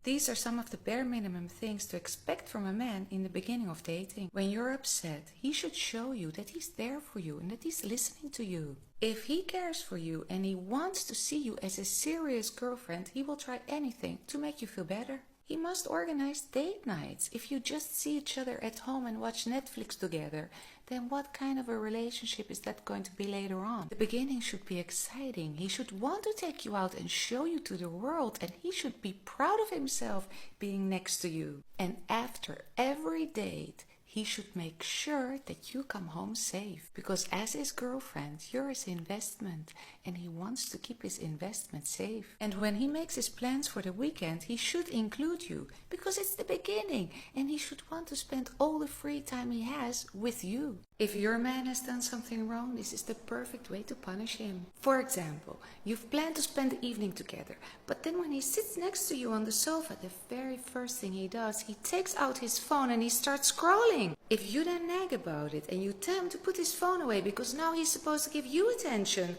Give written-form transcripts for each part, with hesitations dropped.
These are some of the bare minimum things to expect from a man in the beginning of dating. When you're upset, he should show you that he's there for you and that he's listening to you. If he cares for you and he wants to see you as a serious girlfriend, he will try anything to make you feel better. He must organize date nights. If you just see each other at home and watch Netflix together, then what kind of a relationship is that going to be later on? The beginning should be exciting. He should want to take you out and show you to the world, and he should be proud of himself being next to you. And after every date, he should make sure that you come home safe, because as his girlfriend, you're his investment and he wants to keep his investment safe. And when he makes his plans for the weekend, he should include you, because it's the beginning and he should want to spend all the free time he has with you. If your man has done something wrong, this is the perfect way to punish him. For example, you've planned to spend the evening together, but then when he sits next to you on the sofa, the very first thing he does, he takes out his phone and he starts scrolling. If you then nag about it and you tell him to put his phone away because now he's supposed to give you attention,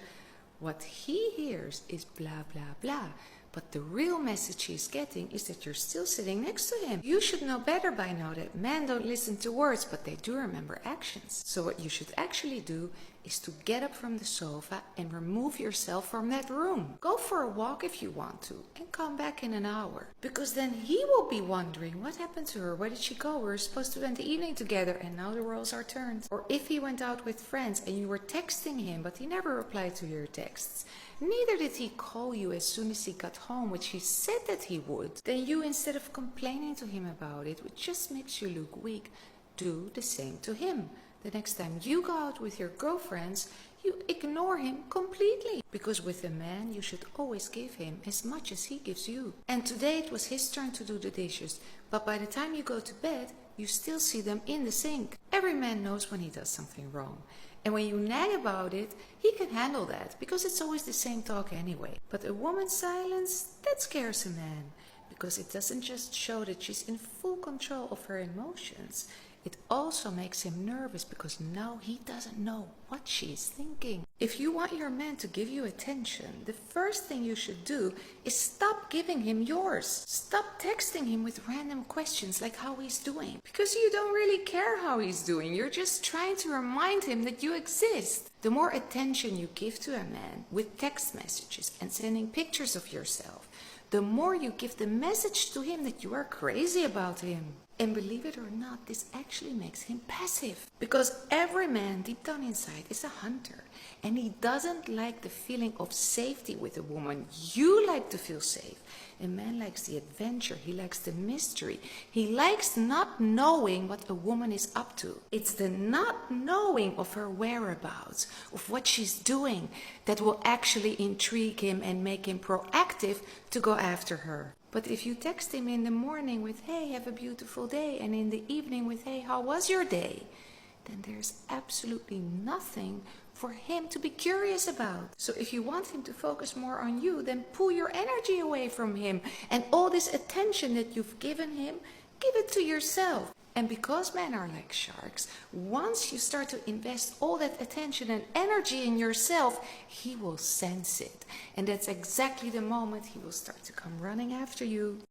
what he hears is blah blah blah. But the real message he's getting is that you're still sitting next to him. You should know better by now that men don't listen to words, but they do remember actions. So what you should actually do is to get up from the sofa and remove yourself from that room. Go for a walk if you want to and come back in an hour. Because then he will be wondering, what happened to her? Where did she go? We were supposed to spend the evening together and now the roles are turned. Or if he went out with friends and you were texting him but he never replied to your texts, neither did he call you as soon as he got home, which he said that he would, then you, instead of complaining to him about it, which just makes you look weak, do the same to him. The next time you go out with your girlfriends, you ignore him completely. Because with a man, you should always give him as much as he gives you. And today it was his turn to do the dishes, but by the time you go to bed, you still see them in the sink. Every man knows when he does something wrong. And when you nag about it, he can handle that, because it's always the same talk anyway. But a woman's silence, that scares a man, because it doesn't just show that she's in full control of her emotions. It also makes him nervous, because now he doesn't know what she's thinking. If you want your man to give you attention, the first thing you should do is stop giving him yours. Stop texting him with random questions like how he's doing, because you don't really care how he's doing. You're just trying to remind him that you exist. The more attention you give to a man with text messages and sending pictures of yourself, the more you give the message to him that you are crazy about him. And believe it or not, this actually makes him passive. Because every man deep down inside is a hunter. And he doesn't like the feeling of safety with a woman. You like to feel safe. A man likes the adventure. He likes the mystery. He likes not knowing what a woman is up to. It's the not knowing of her whereabouts, of what she's doing, that will actually intrigue him and make him proactive to go after her. But if you text him in the morning with, hey, have a beautiful day, and in the evening with, hey, how was your day? Then there's absolutely nothing for him to be curious about. So if you want him to focus more on you, then pull your energy away from him. And all this attention that you've given him, give it to yourself. And because men are like sharks, once you start to invest all that attention and energy in yourself, he will sense it. And that's exactly the moment he will start to come running after you.